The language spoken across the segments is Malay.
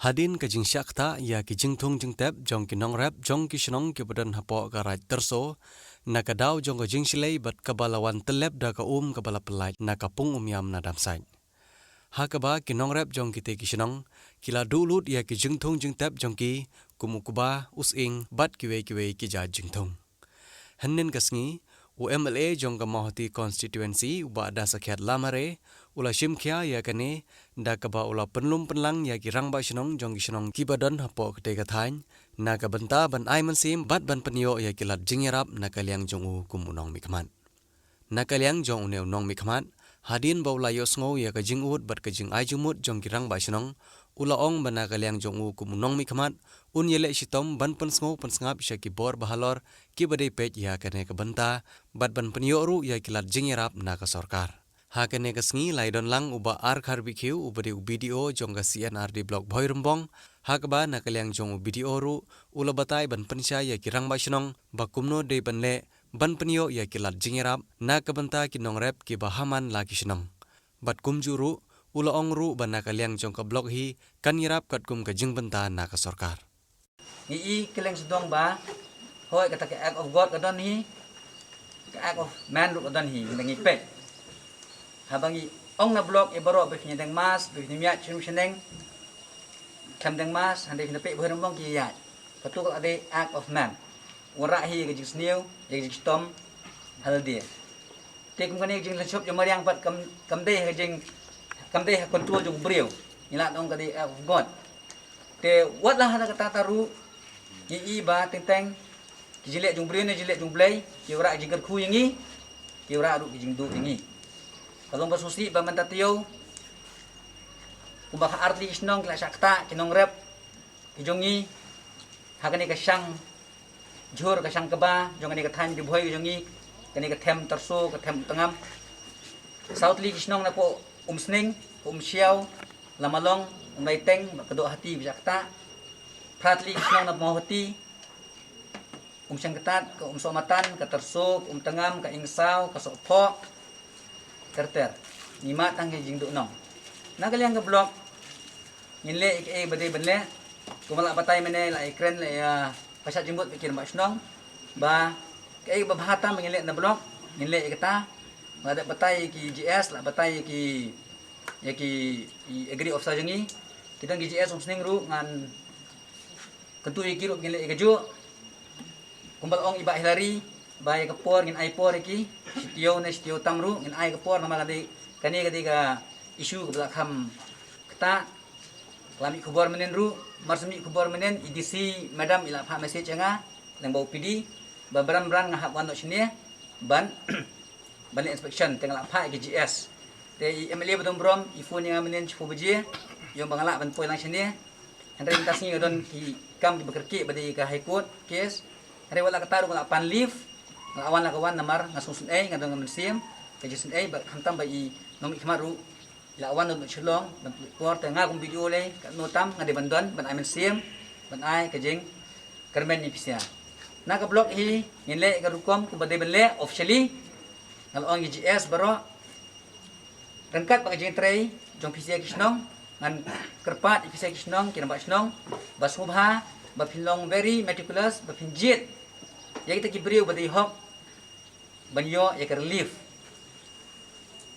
Hadin ke jing syakta ya ki jing thung jing tep jong ki nong rap jong ki shnong ki badan hapo ka raj terso na ka daw jong ka jing silay bat kabalawan telep da ka kabala pelaj na ka pung yam na dam sain. Ha ka ba ki nong rap jong ki te ki shnong kila dulut ya ki jing thung jing tep jong ki kumukuba using bat kiwe ki ja jing thung. Henin kasngi UMLA jong ka mahoti constituency uba ada sakhiat lamare ula shimkhia ya kane da ka ba ula penlum penlang ya ki rang ba shnong jong ki shnong ki badan hapo kete ka thain na ka banta ban ai man sim bat ban penyo ya ki lat jingerap na ka liang jong u kum unong mikman na ka liang jong uneu nong mikman hadin ba ula yosngo ya ka jing ut bat ka jing ai jumut jong ki rang ba shnong ula ong bana ka liang jong u kum unong mikman un yele shitom ban pensngo pensngap sya ki bor bahalor ki badai pej ya kane ka banta bat ban penyo ru ya ki lat jingerap na ka sarkar. Hakane kasngi laidon lang uba arkhar bikhiu ubadi video jong ka CNRD blog bhoi rumbong hakba nakaliang jong video ru ula batai ban pensya ya kirang ba shnong bakumno de banle ban penyo ya kilat jingerap na kabanta kinong rep ki bahaman la ki shnong bat kumjuru ula ong ru ban nakaliang jong ka blog hi kanirap kat kum ka jingbanta na ka sarkar. Ni keleng sedong ba hoi kata ke act of God kadon hi ke act of man ru kadon hi ngi pek habangi ong na blog ibaro be kini deng mas be kini miat chim cheneng kam deng mas hande kini pe bhoi mong ki ya patuk ade act of man ora hi ke jis new ye jis tom hal dia te kum kani jing lechop yo mariang pat kam de he jing kam de control jung brio ila ong kadi act of God te wat lah hada kata taru i ba teng teng ki jilek jung brio ne jilek jung blai ki ora jing khu yangi ki ora ru jing du yangi kalau basusi bamanta tiyo kumba arti isnong kla sakta kinong rep kijongi hakani ka sang jur ka sang keba jongani ka than di bhoi jongi kani ka them terso ka them tengam southly isnong na po umsning umsiaw lamalong umbaiteng kado hati bisakta pratli isnong na mohoti umsang ketat ka umsomatan ka terso tengam ka ingsaw ka sopho kerter nimat ang jing du nong nagaliang ka blog nile ik badai benle kumala batay mene la ikren la pasat jimbut pikir mbak snong ba kai babhata mengile na blog nile ikata ngada batay ki GS la batay ki ya ki agree of sajengi kita gi GS umsning ru ngan kentu ikiru nile ikaju kumbal ong iba hilari bay kapor ngin aipor iki sitio tamru ngin ai kapor nama kadi kani ka isu ka belakam kata lami kubor menen ru marsmi kubor menen idisi madam ila pha message nga nang bau pidi babran bran ngahap wan sini ban ban inspection tengah pha GS te MLA badom brom ifun nga menen chufu beje yung bangala ban poi lang sini andre intasni don ki kam di bekerki badi ka high court case andre wala kataru ngala pan leave ngawan la kawan namar ngasusun ay ngadong mensim kajisun ay hantam ba i nomi khamaru ila awan no chlong ban kuarta nga kum video le ka notam ngade bandon ban ay mensim ban ay kajing karmen ni pisia na ka blog hi nile ka rukom ku bade benle officially ngalong GS baro rengkat pa kajing tray jong pisia kisnong ngan kerpat pisia kisnong kinamba kisnong basubha ba pilong very meticulous ba pinjit ya kita kibriu badi hok banyo ya relief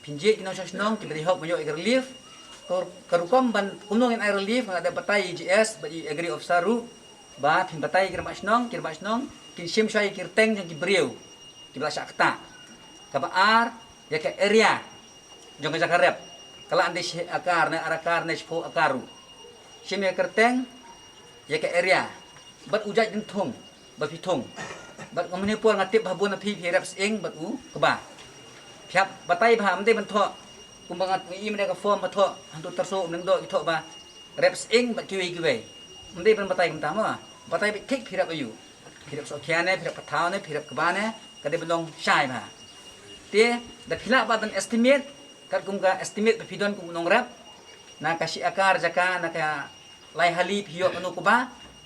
pinjit kino sosnong kibri hok banyo ya relief karukom ban kunong in air relief ngada batay GS badi agree of saru ba pin batay kirmasnong kin sim shay kirteng jeng kibriu kibla sakta kabaar ya ke area jong jakarep kala ande akar na arakar na spo akaru sim ya kirteng ya ke area bat ujat jeng thong ba pitong bat kamne por ngatip habun na phi reps ing bat u keba phap batai bha amde ban tho kumbangat i mene ka form ma tho hantu terso nang do i tho ba reps ing bat kiwi amde ban batai kam tama batai bi thik phirap ayu phirap so khiane phirap pathaw ne phirap keba ne kade belong shai ba te da phila ba dan estimate kat kum ka estimate ba phidon kum nong rap na kasi akar jaka na ka lai hali phiyo anu kuba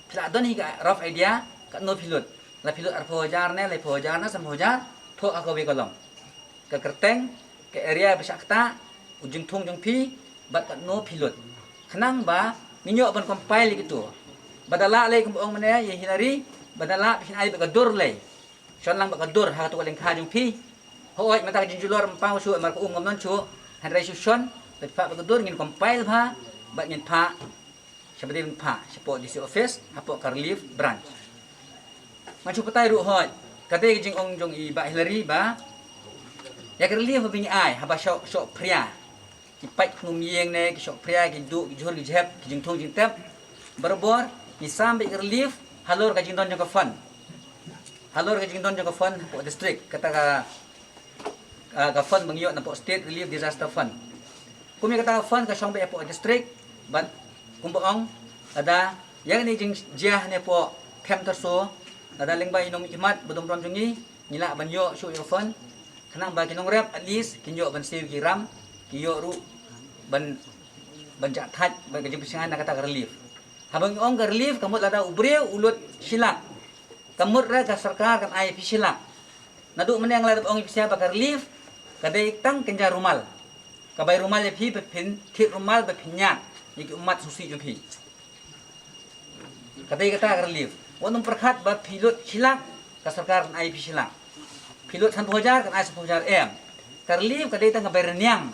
phila don hi ka rough idea ka no philot la pilot ar phojar ne le phojar na sam phojar tho akawe kolong ke kerteng ke area besakta ujung thung jung phi bat no pilot khnang ba ninyo ban compile gitu badala lay kung buong manaya ye hinari badala pisin ay bagadur lay siyon lang bagadur ha to kaling kajung pi hoy mata jing julor mpang su mar ko ngom non chu hanray susyon bet pa bagadur ngin compile ba ba ngin pa seperti pa sipo DC office hapo ka relief branch machu patay ru hoy kate jing ong jong i ba hilari ba ya ka relief ba ai haba syo pria ki pai khum yeng ne ki sok pria ki du ki jhor ki jhep ki jing thong jing tep barabor ki sambe ki relief halor ka jing don jong ka fund halor ka jing don jong ka fund po district kata ka fund bangyo na po state relief disaster fund kumi kata ka fund ka song be po district but kumbaong ada yang ni jing jiah ne po kem terso ada lengba inom imat bodom ron jungi nila banyo shu yo fund kanang ba kinong rep at least kinyo ban siw ki ram kiyo ru ban jat thaj ban kajing pisangan nak kata relief habang ong relief kamut lada ubreu ulut silak kamut ra ka sarkar kan ai pisilak nadu meneng lada ong pisia ba relief kadai tang kenja rumal kabay rumal ye pi pin kit rumal ba pinyak iki umat susi jo pi kadai kata relief wonung perkhat ba pilot silak ka sarkar kan ai pisilak pilot 10,000 kan ai 10,000 ka relief kadai tang kabay renyang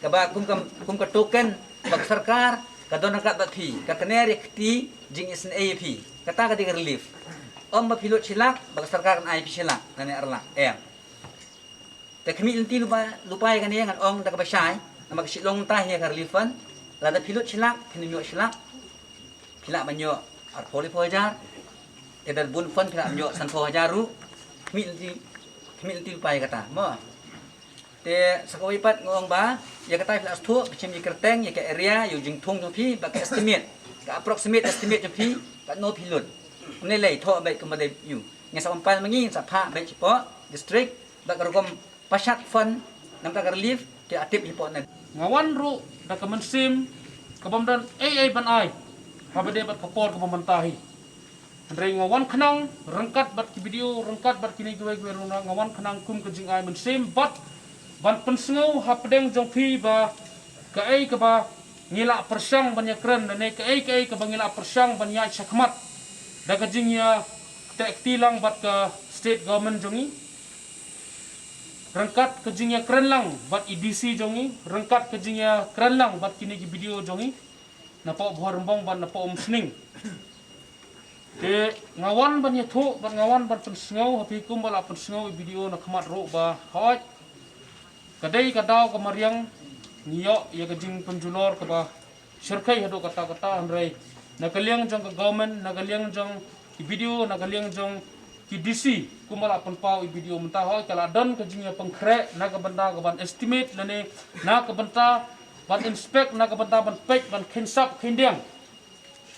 kaba kum ka token bag sarkar ka don ka bat phi ka kanere kti jing isn AP kata ka di relief om ba pilot silak bag sarkar kan IP silak nane arla te kami inti lupa ya kan yang ong da ka basay na magsilong ta ya ka reliefan la da pilot silak pinyo silak pila banyo ar poli pojar edal bun fon pila banyo san pojar ru kami inti lupa ya kata mo te sakawipat ngong ba ya kata flas thu picim di kerteng ya ke area yu jing thung jo phi ba ke estimate ka approximate estimate jo phi ka no pilot ne lei tho ba ke made yu nge sa pampal mangi sa pha ba chipo district ba ka rom pasat fund nam ka relief ke atip hipo na ngawan ru da kemensim kebamdan ai ban ai habade bat kapor ke pemantahi andre ngawan khnang rengkat bat ki video rengkat bat kini gue runa ngawan khnang kum ke jing ai mensim bat ban pensengau hapdeng jong phi ba ka ai ka ba ngila persang banyak keren dan ka ai ka ba ngila persang banyak sakmat da ka jing ya tek tilang bat ka state government jongi rengkat ke jing ya keren lang bat EDC jongi rengkat ke jing ya keren lang bat kini ki video jongi na po buhar rembong ban na po sning de ngawan banyak thu ban ngawan ban pensengau hapi kum bala pensengau video na khamat ro ba hoj kadai kadau ke mariang niyo ya kajing penjulor ke ba syirkai hadu kata-kata andrai nakaliang jong ke government nakaliang jong ki video nakaliang jong ki DC kumala penpau i video mentah hoi kala dan kajing ya pengkrek na ke benda ke ban estimate lane na ke benda ban inspect na ke benda ban pek ban kensap kendeng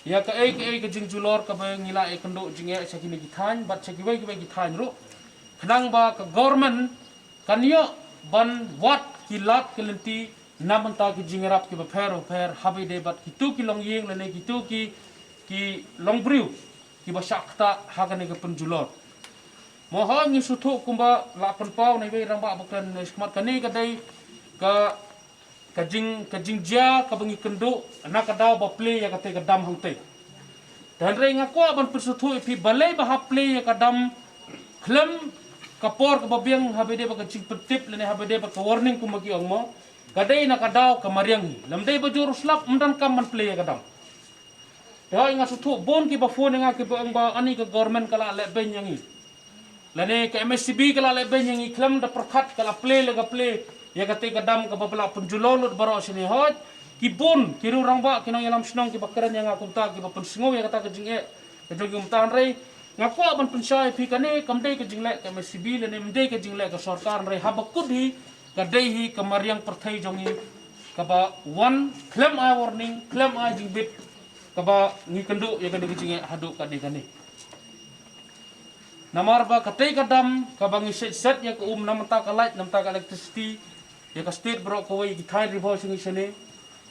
ya ke ai kajing julor ke ba ngila e kendo jing ya sakini githan bat sakiwai githan ru khnang ba ke government kanyo ban wat kilat kelenti namanta ki jingerap ki baper habi debat kitu ki long yeng lene kitu ki long briu ki basakta hagane ke penjulor moho ngi sutu kumba la penpau nei wei ramba bakran smat kani kadai ka jing ja ka bangi kendo na ka daw ba play ya ka te ka dam hangte dan re ngako ban persutu pi balai ba ha play ya ka dam klem kapor ke babiang habede ba kacing petip lene habede ba ka warning kumagi ongmo kadai na kadaw kamariang hi lamdai ba juru slap mdan kam man play kadam ya inga sutu bon ki ba phone nga ki ba ang ba ani ka government kala le ben yangi lene ka MSCB kala le ben yangi klam da perkhat kala play lega play ya kate kadam ka babla penjulolot baro sini hot ki bon ki ru rang ba kinang yalam snong ki bakaran yang akunta ki ba pensingo ya kata ka jinge ka jogum tan rei ngako ban pensai pi kane kamdei ke jingle ke MSCB lene mdei ke jingle ke sarkar re habakut hi kadai hi kamariang perthai jongi kaba one claim I warning claim I jingbit kaba ngi kendu ya kane ke jinge hadu kade kane namar ba katai kadam kaba ngi set ya ke namta ka light namta ka electricity ya ka state bro ko wi thai ribo singi sene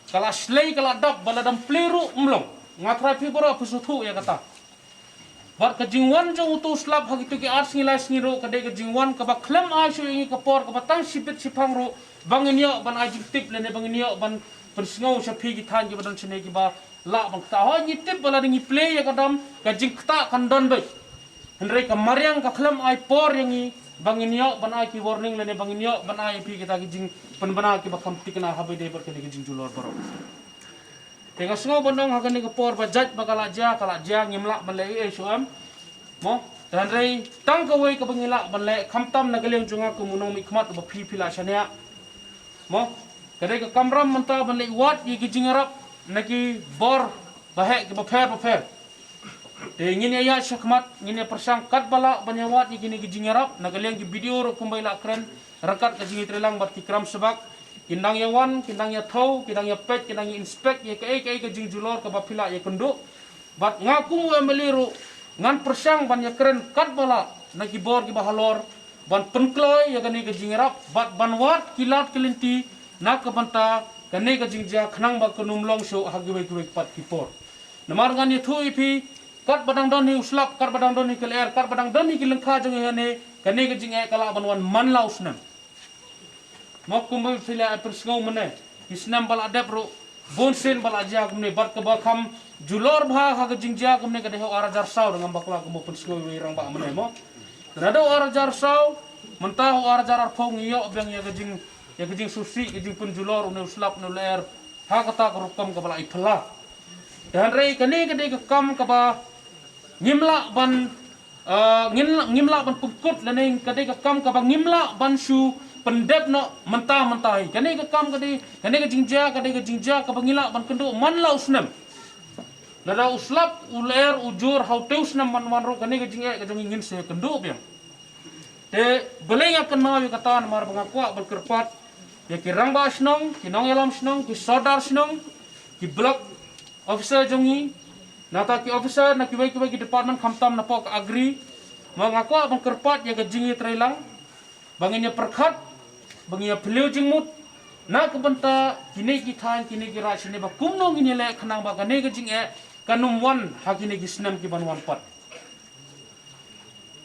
kala slay kala dap baladam pleru umlong ngatra pi bro pusutu ya kata bat ka jingwan jong utu slap hagi tu ki ars ngilai ngiro kadai ka jingwan ka ba klem ai shu ngi kapor ka batang sipit sipang ro bangin yo ban ai jing tip lene bangin yo ban persngau sa phi gi than gi badan sene ki ba la bang ta ho nyitip bala dingi play ya kadam ka jing kta kan don bai hendrai ka mariang ka klam ai por yang i bangin yo ban ai ki warning lene bangin yo ban ai pi kita ki jing penbana ki bakam tikna habe de ber ki jing julor baro tengah semua bondong hagan ni kepor bajat bakal aja ngimlak balai suam mo dan rei tang kawai ke bangilak balai khamtam nagaleng junga ku munong mikmat ba pi pila shania mo kadai ke kamram menta balai wat ye ki jingarap naki bor bahek ke bafer te ngin ya syakmat ngin persang kat bala banyawat ye ki jingarap nagaleng ki video ro kumbai la kren rakat ka jingi trelang bat ki kram sebak kindang ya wan, kindang ya thau, kindang ya pet, kindang ya inspect, ya ke jing julor ke bapila ya kenduk. Bat ngaku wa meliru ngan persang ban ya keren kat bala na kibor ki bahalor ban penkloy ya kani ke jingrap bat ban wat kilat kelinti na ke banta kani ke jingja khnang ba kunumlong sho hagiwe kiwe pat kipor. Namar ngan ya thu ipi kat badang don ni uslap, kat badang don ni keler, kat badang don ni kilengkha jong ya ne kani ke jing kala ban wan man lausnam. Mau kumpul sila persengau mana? Islam bala adab bonsen bala aja kumne bar ke bakam julor bah ha ke jingja kumne ke deho arajar sau dengan bakla kumpul persengau wirang ba mana mo. Nada arajar sau mentah arajar arpong iyo bang ya ke jing susi ke jing pun julor une uslap ne ler ha kata kerukam ke bala ipla. Dan rei kene ke de kam ke ba ngimla ban ngimla ban pukut lene ke de kam ke ba ngimla ban su pendep no mentah kani ke kam kani ke jingja ke bangila ban kendo man la usnam lada uslap uler ujur how te usnam man ro kani ke jingja ke jong ingin se kendo biang te beleng akan mau kata mar bangakwa berkerpat ya ki rangba snong ki nong yalam snong ki sodar snong ki block officer jongi nata ki officer na ki ki department khamtam na pok agri mangakwa berkerpat ya ke jingi trailang banginya perkhat banginya peleu jingmut na kebenta kini kita kini kira sini ba kumno ngini le khanang ba gane ke jing kanum wan hakini gisnam ki ban wan pat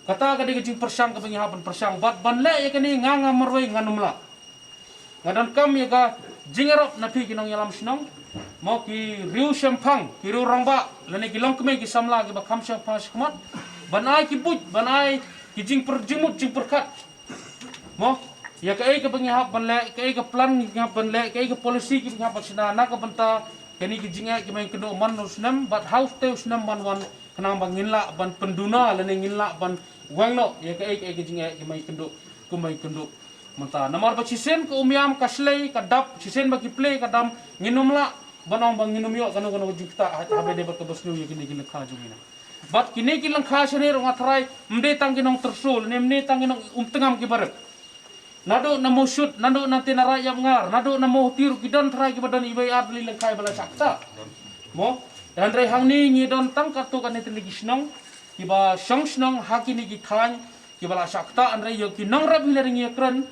kata ka de jing persang ka bangi hapan persang bat ban le ya kani nganga marwai nganumla ngadan kam ya ka jingarop na pi kinong yalam snong mo ki riu shampang ki riu rangba lene ki long kme ki samla ki ba kham shampang skmat banai ki buj banai ki jing per jingmut jing perkat mo ya ke pengihap banle ke plan ngihap banle ke polisi ki ngihap sina na ka banta kani ki jinga ki main kendo man usnam but house te usnam ban wan kanang banginla ban penduna lene nginla ban wangno ya ke jinga ki main kendo ku main kendo manta namar ba cisen ko umiam kaslei kadap cisen ba ki play kadam nginumla banong bang nginum yo kanu jikta habe de ba ka bosnu ya kini lekha jumina bat kini ki lekha sene ro ngathrai mde tangkinong tersul ne mde tangkinong tengam ki barek nado namo shoot nado nanti narayam ngar nado namo tiru kidan trai ki badan ibai adli lengkai bala sakta mo dan rai hang ni ngi don tang katu kan itu lagi snong ki ba shong snong hakini ki than ki bala sakta an rai yo ki nong rab hilaring ye kran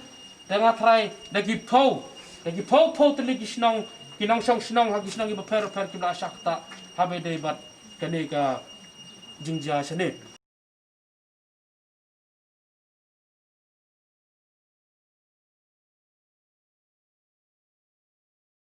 tengah trai dagi pau te lagi snong ki nong shong snong haki snong ki ba per ki bala sakta habe dei bat kane ka jingja sene